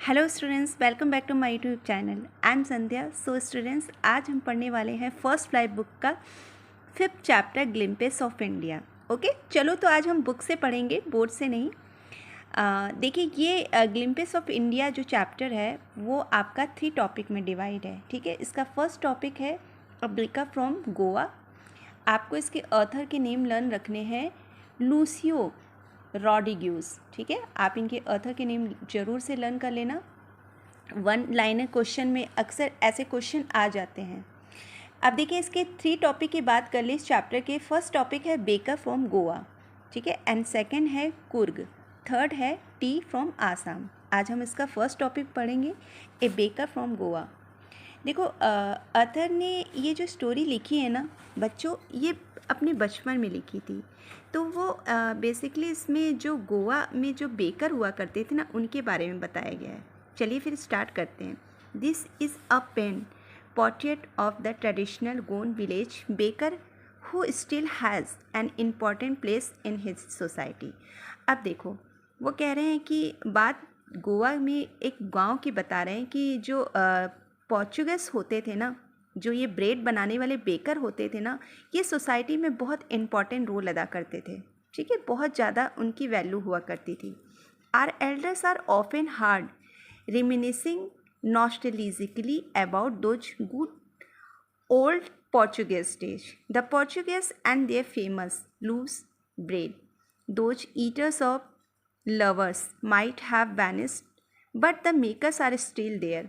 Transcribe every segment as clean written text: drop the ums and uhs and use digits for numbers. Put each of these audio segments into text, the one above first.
Hello students, welcome back to my YouTube channel. I am Sandhya. So students, आज हम पढ़ने वाले हैं फर्स्ट लाइफ बुक का 5th chapter glimpse of India. Okay, चलो तो आज हम बुक से पढ़ेंगे, बोर्ड से नहीं। देखिए, ये ग्लिम्पस ऑफ इंडिया जो चैप्टर है वो आपका 3 टॉपिक में डिवाइड है। ठीक है, इसका फर्स्ट टॉपिक है अ ब्रेकअप फ्रॉम गोवा। आपको इसके ऑथर के नेम लर्न रखने हैं, लूसियो रॉड्रिग्यूज। ठीक है, आप इनके ऑथर के नेम जरूर से लर्न कर लेना। 1 लाइनर क्वेश्चन में अक्सर ऐसे क्वेश्चन आ जाते हैं। अब देखिए, इसके 3 टॉपिक की बात कर ले इस चैप्टर के। फर्स्ट टॉपिक है बेकर फ्रॉम गोवा, ठीक है, एंड सेकंड है कुर्ग, थर्ड है टी फ्रॉम आसाम। आज हम इसका फर्स्ट टॉपिक पढ़ेंगे, ए बेकर फ्रॉम गोवा। देखो, अथर ने ये जो स्टोरी लिखी है ना बच्चों, ये अपने बचपन में लिखी थी। तो वो बेसिकली इसमें जो गोवा में जो बेकर हुआ करते थे ना, उनके बारे में बताया गया है। चलिए फिर स्टार्ट करते हैं। This is a pen portrait of the traditional Gond village baker who still has an important place in his society. अब देखो, वो कह रहे हैं कि बात गोवा में एक गांव की बता रहे हैं कि जो पोर्चुगीज़ होते थे ना, जो ये ब्रेड बनाने वाले बेकर होते थे ना, ये सोसाइटी में बहुत इम्पॉर्टेंट रोल अदा करते थे। ठीक है, बहुत ज़्यादा उनकी वैल्यू हुआ करती थी। Our elders are often heard reminiscing nostalgically about those good old Portuguese days. The Portuguese and their famous loaves bread. Those eaters of lovers might have vanished, but the makers are still there,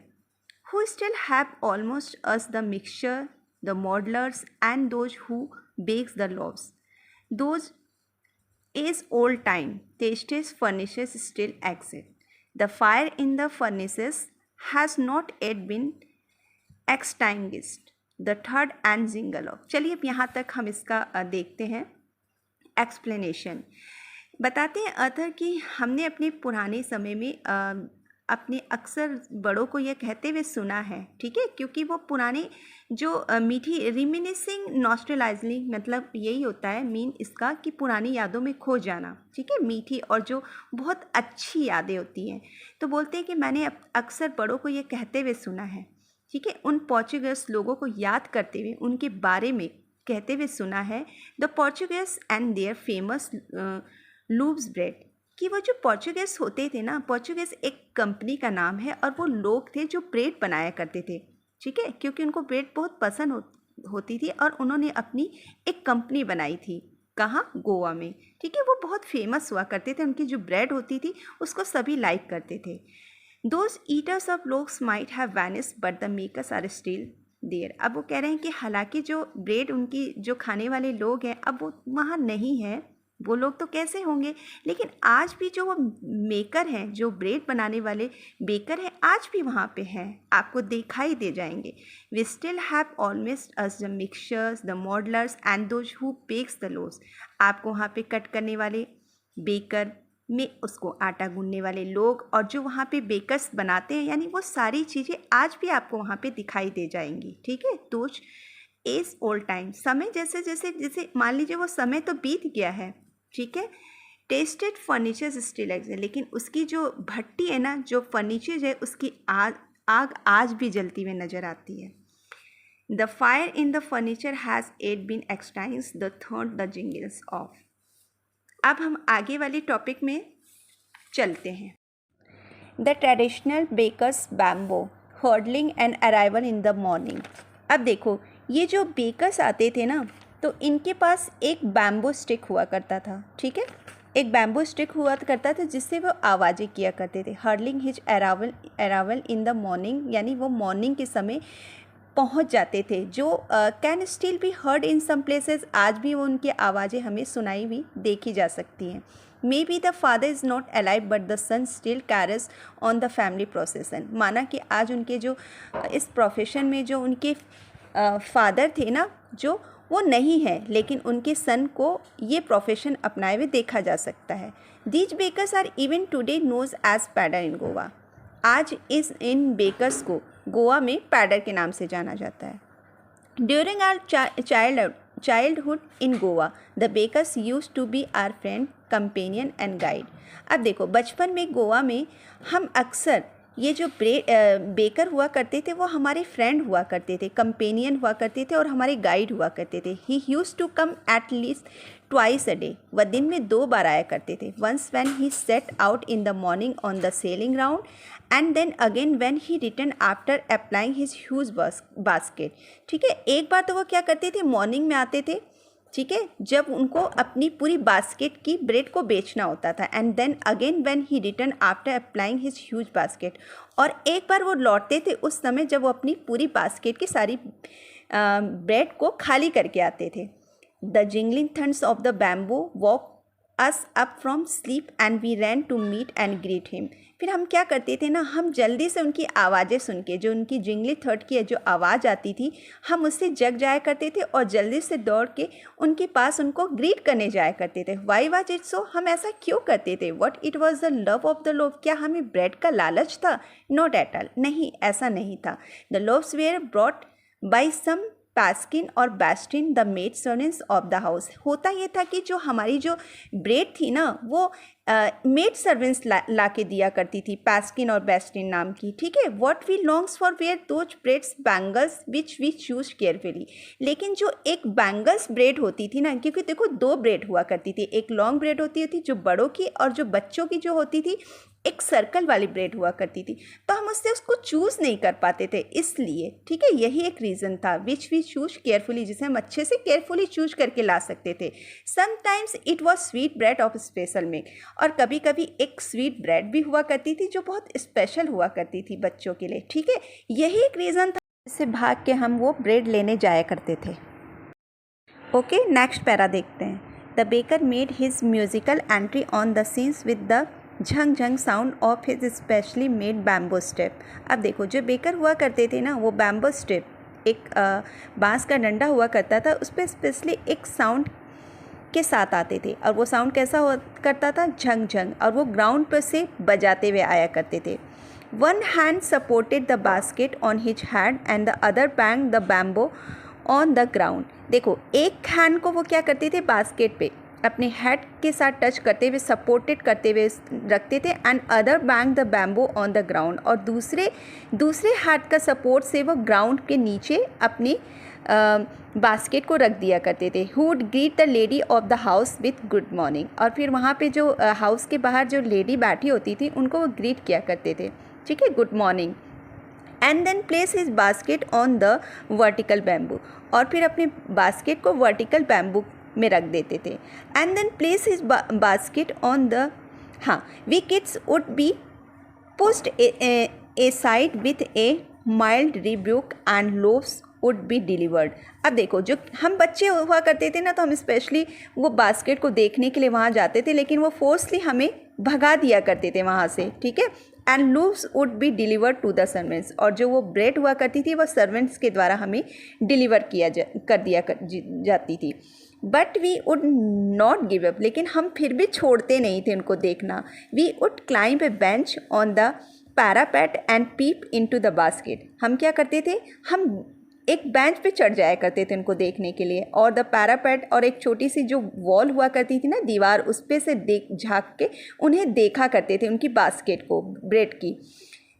who still have almost us the mixture, the modelers, and those who bakes the loaves. Those is old time tastes furnaces still exist. The fire in the furnaces has not yet been extinguished. The third and jingle of. चलिए अब यहाँ तक हम इसका देखते हैं। Explanation बताते हैं अथर कि हमने अपने पुराने समय में अपने अक्सर बड़ों को यह कहते हुए सुना है। ठीक है, क्योंकि वो पुराने जो मीठी रिमिनिसिंग नॉस्टैल्जिक, मतलब यही होता है मीन इसका कि पुरानी यादों में खो जाना। ठीक है, मीठी और जो बहुत अच्छी यादें होती हैं। तो बोलते हैं कि मैंने अक्सर बड़ों को यह कहते हुए सुना है। ठीक है, उन पोर्चुगीज लोगों को याद करते हुए उनके बारे में कहते हुए सुना है, the Portuguese and their famous loaves bread, कि वो जो पोर्चुगीज होते थे ना, पोर्चुगीज एक कंपनी का नाम है और वो लोग थे जो ब्रेड बनाया करते थे। ठीक है, क्योंकि उनको ब्रेड बहुत पसंद होती थी और उन्होंने अपनी एक कंपनी बनाई थी। कहाँ? गोवा में। ठीक है, वो बहुत फेमस हुआ करते थे, उनकी जो ब्रेड होती थी उसको सभी लाइक करते थे। Those eaters of loaves might have vanished, but the makers are still there. अब वो कह रहे हैं कि हालांकि जो ब्रेड उनकी जो खाने वाले लोग हैं अब वो वहाँ नहीं है, वो लोग तो कैसे होंगे, लेकिन आज भी जो वो मेकर हैं, जो ब्रेड बनाने वाले बेकर हैं, आज भी वहाँ पे हैं, आपको दिखाई दे जाएंगे। We still have almost us the mixtures, the moulders and those who bakes the loaves. आपको वहाँ पे कट करने वाले बेकर में उसको आटा गूंदने वाले लोग और जो वहाँ पे बेकर्स बनाते हैं, यानी वो सारी चीज़ें आज भी आपको वहाँ पे दिखाई दे जाएंगी। ठीक है, तो इस ओल्ड टाइम, समय जैसे जैसे जैसे मान लीजिए वो समय तो बीत गया है। ठीक है, टेस्टेड फर्नीचर्स स्टिल एग्जिस्ट, लेकिन उसकी जो भट्टी है ना, जो फर्नीचर है, उसकी आग आज भी जलती हुई नज़र आती है। The fire in the furniture has at been extinguished the third the jingles of. अब हम आगे वाले टॉपिक में चलते हैं। The traditional bakers bamboo heralding and arrival in the morning. अब देखो, ये जो बेकर्स आते थे ना, तो इनके पास एक बैम्बो स्टिक हुआ करता था। ठीक है, एक बैम्बो स्टिक हुआ करता था जिससे वो आवाज़ें किया करते थे। Heralding his arrival in the morning, यानी वो मॉर्निंग के समय पहुंच जाते थे, जो can still be heard in some places. आज भी वो उनकी आवाज़ें हमें सुनाई हुई देखी जा सकती हैं। Maybe the father is not alive but the son still carries on the family profession. माना कि आज उनके जो इस प्रोफेशन में जो उनके फादर थे ना, जो वो नहीं है, लेकिन उनके सन को ये प्रोफेशन अपनाए हुए देखा जा सकता है। These bakers are even today known as pader in Goa. आज इन बेकर्स को गोवा में पैडर के नाम से जाना जाता है। During our childhood in Goa the bakers used to be our friend, companion and guide. अब देखो, बचपन में गोवा में हम अक्सर ये जो बेकर हुआ करते थे वो हमारे फ्रेंड हुआ करते थे, कंपेनियन हुआ करते थे और हमारे गाइड हुआ करते थे। He used to come at least twice a day, वह दिन में 2 बार आया करते थे। Once when he set out in the morning on the selling ground and then again when he return after applying his huge basket. ठीक है, एक बार तो वो क्या करते थे, मॉर्निंग में आते थे, ठीक है, जब उनको अपनी पूरी बास्केट की ब्रेड को बेचना होता था। And then again when he return after applying his huge basket, और एक बार वो लौटते थे उस समय जब वो अपनी पूरी बास्केट की सारी ब्रेड को खाली करके आते थे। The jingling thuds of the bamboo woke us up from sleep and we ran to meet and greet him. फिर हम क्या करते थे ना, हम जल्दी से उनकी आवाज़ें सुन के, जो उनकी जिंगली थर्ड की जो आवाज़ आती थी, हम उससे जग जाया करते थे और जल्दी से दौड़ के उनके पास उनको ग्रीट करने जाया करते थे। वाई वाज इट सो, हम ऐसा क्यों करते थे? What it was the love of the loaf, क्या हमें ब्रेड का लालच था? नॉट एट ऑल, नहीं, ऐसा नहीं था। The loaves were brought by some पैस्किन और बैस्टिन the maid servants of the house. होता ये था कि जो हमारी जो ब्रेड थी ना, वो मेड सर्वेंट्स ला के दिया करती थी, पैस्किन और बैस्टिन नाम की। ठीक है, what we longs for were those breads bangles which we choose carefully. लेकिन जो एक बैंगल्स ब्रेड होती थी ना, क्योंकि देखो 2 ब्रेड हुआ करती थी, एक लॉन्ग ब्रेड होती थी जो बड़ों की, और जो बच्चों की जो होती थी एक सर्कल वाली ब्रेड हुआ करती थी, तो हम उससे उसको चूज़ नहीं कर पाते थे, इसलिए। ठीक है, यही एक रीज़न था, विच वी चूज केयरफुली, जिसे हम अच्छे से केयरफुली चूज करके ला सकते थे। Sometimes it was sweet bread of special make, और कभी कभी एक स्वीट ब्रेड भी हुआ करती थी जो बहुत स्पेशल हुआ करती थी बच्चों के लिए। ठीक है, यही एक रीज़न था जिससे भाग के हम वो ब्रेड लेने जाया करते थे। ओके, नेक्स्ट पैरा देखते हैं। The baker made his musical entry on the scenes with the Jhang Jhang sound of his specially made bamboo step. अब देखो, जो बेकर हुआ करते थे ना, वो बैम्बो स्टेप, एक बांस का डंडा हुआ करता था, उस पर स्पेशली एक साउंड के साथ आते थे, और वो साउंड कैसा हुआ करता था? झंग झंग, और वो ग्राउंड पर से बजाते हुए आया करते थे। One hand supported the basket on his hand and the other bang the bamboo on the ground. देखो, एक हैंड को वो क्या करते थे, बास्केट पे अपने हेड के साथ टच करते हुए, सपोर्टेड करते हुए रखते थे, and other bang the bamboo on the ground, और दूसरे हाथ का सपोर्ट से वो ग्राउंड के नीचे अपनी बास्केट को रख दिया करते थे। Who would greet the lady of the house with good morning, और फिर वहाँ पे जो हाउस के बाहर जो लेडी बैठी होती थी उनको वो ग्रीट किया करते थे। ठीक है, good morning. And then place his basket on the vertical bamboo, और फिर अपने बास्केट को वर्टिकल बैम्बू में रख देते थे। And then place his basket on the, हाँ, we kids would be pushed aside with a mild rebuke and loaves would be delivered. अब देखो, जो हम बच्चे हुआ करते थे ना, तो हम स्पेशली वो बास्केट को देखने के लिए वहाँ जाते थे, लेकिन वो फोर्सली हमें भगा दिया करते थे वहाँ से। ठीक है, and loaves would be delivered to the servants, और जो वो ब्रेड हुआ करती थी वो सर्वेंट्स के द्वारा हमें डिलीवर कर दिया जाती थी। But we would not give up, लेकिन हम फिर भी छोड़ते नहीं थे उनको देखना। We would climb a bench on the parapet and peep into the basket. हम क्या करते थे, हम एक बेंच पे चढ़ जाया करते थे उनको देखने के लिए, और द पैरापेट, और एक छोटी सी जो वॉल हुआ करती थी ना, दीवार, उस पे से झाँक के उन्हें देखा करते थे, उनकी बास्केट को, ब्रेड की।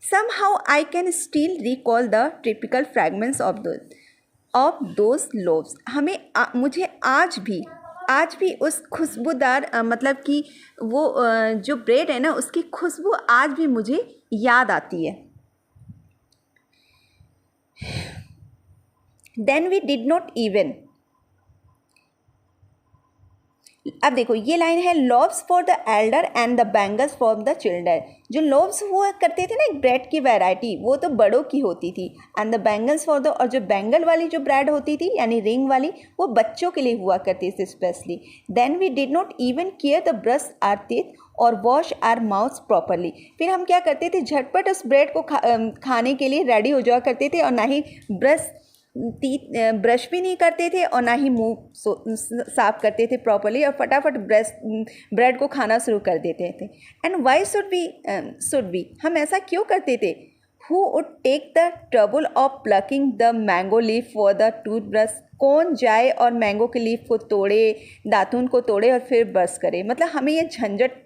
somehow I can still recall the typical fragments of those loaves। मुझे आज भी उस खुशबूदार मतलब कि वो जो ब्रेड है ना, उसकी खुशबू आज भी मुझे याद आती है। Then we did not even, अब देखो ये लाइन है, loaves for the Elder and the bangles for the children. जो लोव्स हुआ करते थे ना, एक ब्रेड की वैरायटी, वो तो बड़ों की होती थी, and the bangles for the, और जो बैंगल वाली जो ब्रेड होती थी यानी रिंग वाली, वो बच्चों के लिए हुआ करती थी specially. Then we did not even care the brush our teeth और वॉश आर माउथ प्रॉपरली। फिर हम क्या करते थे, झटपट उस ब्रेड को खाने के लिए रेडी हो जाया करते थे, और ना ही ब्रश भी नहीं करते थे, और ना ही मुंह साफ करते थे प्रॉपरली, और फटाफट ब्रेड को खाना शुरू कर देते थे। एंड वाई शुड वी, हम ऐसा क्यों करते थे? Who would take the trouble of plucking the mango leaf for the toothbrush. कौन जाए और मैंगो के लीफ को तोड़े, दातून को तोड़े और फिर ब्रश करे? मतलब हमें ये झंझट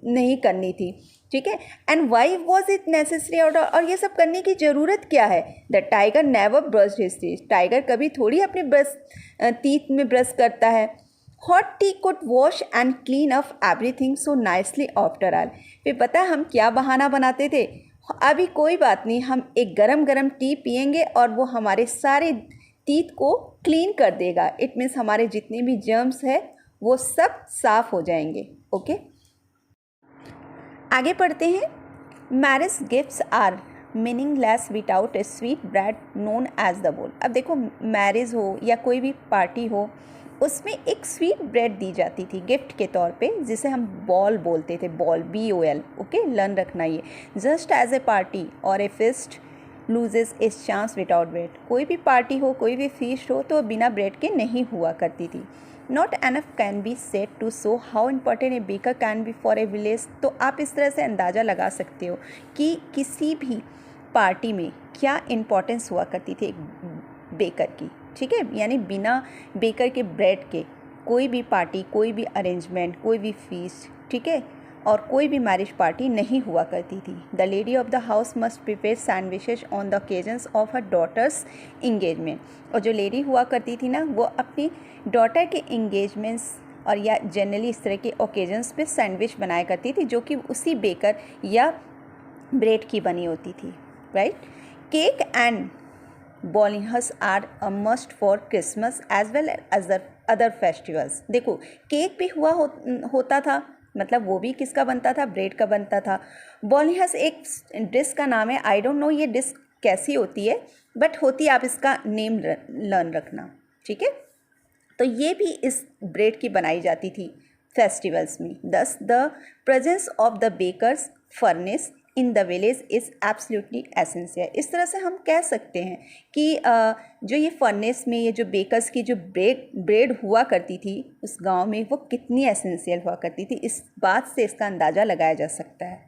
नहीं करनी थी, ठीक है। And why was it necessary, और ये सब करने की ज़रूरत क्या है। The tiger never brushed his teeth, tiger कभी थोड़ी अपने टीथ में ब्रश करता है। Hot T could wash and clean up everything so nicely after all. फिर पता है हम क्या बहाना बनाते थे, अभी कोई बात नहीं, हम एक गरम गरम टी पियेंगे और वो हमारे सारे टीथ को क्लीन कर देगा। इट मीन्स हमारे जितने भी जर्म्स है वो सब साफ हो जाएंगे। ओके, आगे पढ़ते हैं। Marriage gifts are meaningless without a sweet bread known as the bol. अब देखो, मैरिज हो या कोई भी पार्टी हो, उसमें एक स्वीट ब्रेड दी जाती थी गिफ्ट के तौर पे, जिसे हम बॉल बोलते थे, बॉल, BOL। ओके, लर्न रखना ये। जस्ट एज ए पार्टी और ए फिस्ट लूजेस इस चांस विदाउट ब्रेड। कोई भी पार्टी हो, कोई भी फीस्ट हो, तो बिना ब्रेड के नहीं हुआ करती थी। Not enough can be said to show how important a baker can be for a village. तो आप इस तरह से अंदाज़ा लगा सकते हो कि किसी भी पार्टी में क्या इम्पोर्टेंस हुआ करती थी एक बेकर की, ठीक है। यानी बिना बेकर के ब्रेड के कोई भी पार्टी, कोई भी अरेंजमेंट, कोई भी फीस्ट, ठीक है, और कोई भी मैरिज पार्टी नहीं हुआ करती थी। The lady of the house must prepare sandwiches on the occasions of her daughter's engagement. और जो लेडी हुआ करती थी ना, वो अपनी डॉटर के इंगेजमेंट्स और या जनरली इस तरह के ओकेजन्स पे सैंडविच बनाया करती थी, जो कि उसी बेकर या ब्रेड की बनी होती थी, राइट। केक एंड बॉलिंगस are a must for Christmas as well as other festivals. देखो, केक भी होता था, मतलब वो भी किसका बनता था, ब्रेड का बनता था। बॉलिंगस एक डिश का नाम है, आई डोंट नो ये डिश कैसी होती है, बट होती है, आप इसका नेम लर्न रखना, ठीक है। तो ये भी इस ब्रेड की बनाई जाती थी फेस्टिवल्स में। Thus the presence of the baker's furnace in the village is absolutely essential. इस तरह से हम कह सकते हैं कि जो ये फर्नेस में ये जो बेकर्स की जो ब्रेड हुआ करती थी उस गांव में, वो कितनी एसेंशियल हुआ करती थी, इस बात से इसका अंदाज़ा लगाया जा सकता है।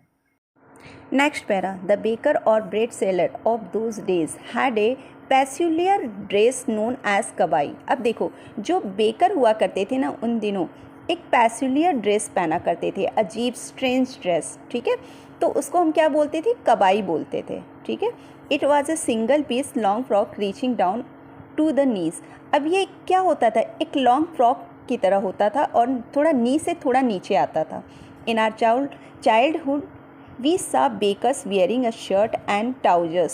Next para, the baker or bread seller of those days had a peculiar dress known as कबाई। अब देखो, जो बेकर हुआ करते थे ना उन दिनों, एक पेक्यूलियर ड्रेस पहना करते थे, अजीब स्ट्रेंज ड्रेस, ठीक है। तो उसको हम क्या बोलते थे, कबाई बोलते थे, ठीक है। It was a single piece long frock reaching down to the knees. अब ये क्या होता था, एक लॉन्ग फ्रॉक की तरह होता था और थोड़ा नी से थोड़ा नीचे आता था। In our childhood we saw bakers wearing a shirt and trousers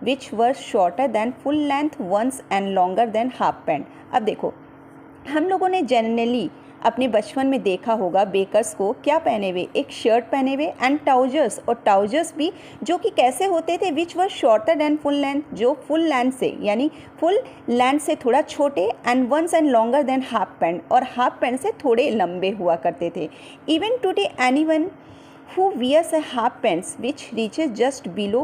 which were shorter than full length ones and longer than half pant। अब देखो, हम लोगों ने जनरली अपने बचपन में देखा होगा बेकर्स को क्या पहने हुए, एक शर्ट पहने हुए एंड ट्राउजर्स, और ट्राउजर्स भी जो कि कैसे होते थे, which were shorter than full length, जो फुल लेंथ से यानी फुल लेंथ से थोड़ा छोटे, and once and longer than half pant, और हाफ पैंट से थोड़े लंबे हुआ करते थे। Even today anyone who wears a half pants which reaches just below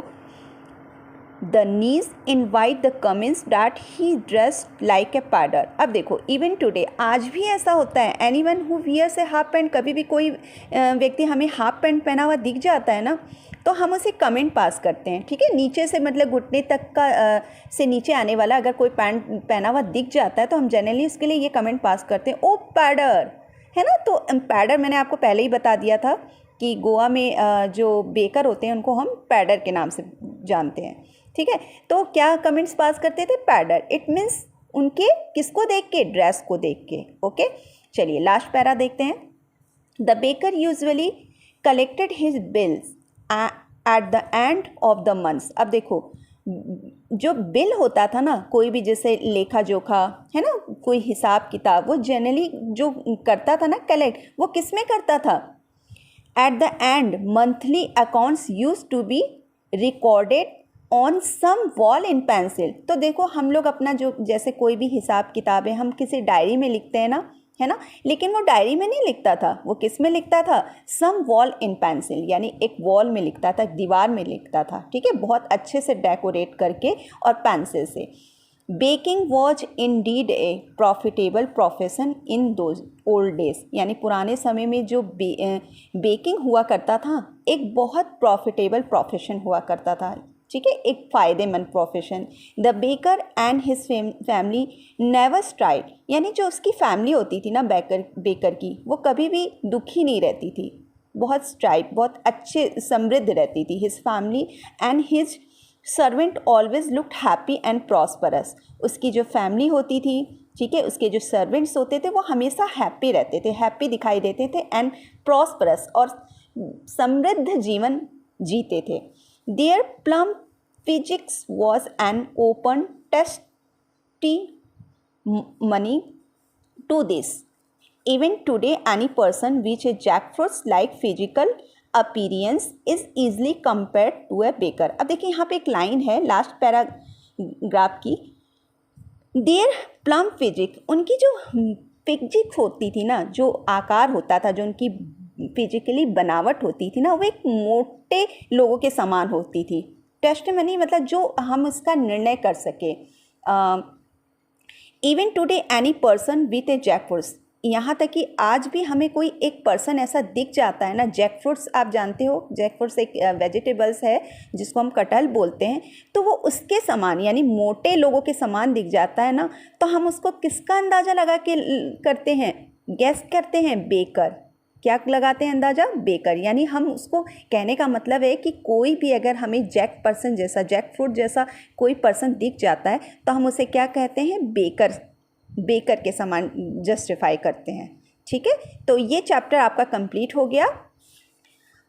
the knees invite the comments that he dressed like a paddler। अब देखो, even today, आज भी ऐसा होता है, anyone who wears a half pant, कभी भी कोई व्यक्ति हमें हाफ पैंट पहना हुआ दिख जाता है ना, तो हम उसे कमेंट पास करते हैं, ठीक है। नीचे से मतलब घुटने तक का से नीचे आने वाला अगर कोई पैंट पहना हुआ दिख जाता है तो हम जनरली उसके लिए ये कमेंट पास करते हैं, ओ पैडर, है ना। तो पैडर मैंने आपको पहले ही बता दिया था कि गोवा में जो बेकर होते हैं उनको हम पैडर के नाम से जानते हैं, ठीक है। तो क्या कमेंट्स पास करते थे, पैडर। इट मीन्स उनके किसको देख के, ड्रेस को देख के। ओके, चलिए लास्ट पैरा देखते हैं। The baker usually collected his bills at the end of the months. अब देखो, जो बिल होता था ना, कोई भी जैसे लेखा जोखा है ना, कोई हिसाब किताब, वो जनरली जो करता था ना कलेक्ट, वो किस में करता था, at the end monthly accounts used to be recorded on some wall in pencil। तो देखो, हम लोग अपना जो जैसे कोई भी हिसाब किताब है हम किसी डायरी में लिखते हैं ना, है ना, लेकिन वो डायरी में नहीं लिखता था, वो किस में लिखता था, some wall in pencil, यानी एक वॉल में लिखता था, दीवार में लिखता था, ठीक है, बहुत अच्छे से डेकोरेट करके और पेंसिल से। Baking was Indeed A profitable profession in those old days, यानी पुराने समय में जो बेकिंग हुआ करता था एक बहुत प्रॉफिटेबल प्रोफेशन हुआ करता था, ठीक है, एक फ़ायदेमंद profession. The baker and his family never STRIDE, यानी जो उसकी फैमिली होती थी ना बेकर की, वो कभी भी दुखी नहीं रहती थी, बहुत स्ट्राइट, बहुत अच्छे समृद्ध रहती थी। His family and his servant always looked happy and prosperous. उसकी जो फैमिली होती थी, ठीक है, उसके जो सर्वेंट्स होते थे वो हमेशा हैप्पी रहते थे, हैप्पी दिखाई देते थे एंड प्रॉस्परस और समृद्ध जीवन जीते थे। Their plump physique was an open testimony to this. Even today, any person with a jackfruit's like physical appearance is easily compared to a baker. अब देखिए यहाँ पे एक लाइन है लास्ट पैराग्राफ की, देयर प्लम फिजिक, उनकी जो physique होती थी ना, जो आकार होता था, जो उनकी फिजिकली बनावट होती थी ना, वो एक मोटे लोगों के समान होती थी। टेस्टिमनी मतलब जो हम इसका निर्णय कर सके। Even today any person with a jackfruits, यहाँ तक कि आज भी हमें कोई एक पर्सन ऐसा दिख जाता है ना, जैकफ्रूट्स आप जानते हो, जैकफ्रूट्स एक वेजिटेबल्स है जिसको हम कटहल बोलते हैं, तो वो उसके समान यानी मोटे लोगों के समान दिख जाता है ना, तो हम उसको किसका अंदाज़ा लगा के करते हैं, गेस करते हैं, बेकर। क्या लगाते हैं अंदाज़ा? बेकर। यानी हम उसको, कहने का मतलब है कि कोई भी अगर हमें जैक पर्सन जैसा, जैक फ्रूट जैसा कोई पर्सन दिख जाता है तो हम उसे क्या कहते हैं? बेकर, बेकर के समान जस्टिफाई करते हैं। ठीक है, तो ये चैप्टर आपका कंप्लीट हो गया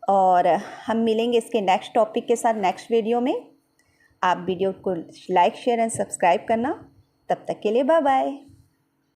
और हम मिलेंगे इसके नेक्स्ट टॉपिक के साथ नेक्स्ट वीडियो में। आप वीडियो को लाइक शेयर एंड सब्सक्राइब करना। तब तक के लिए बाय बाय।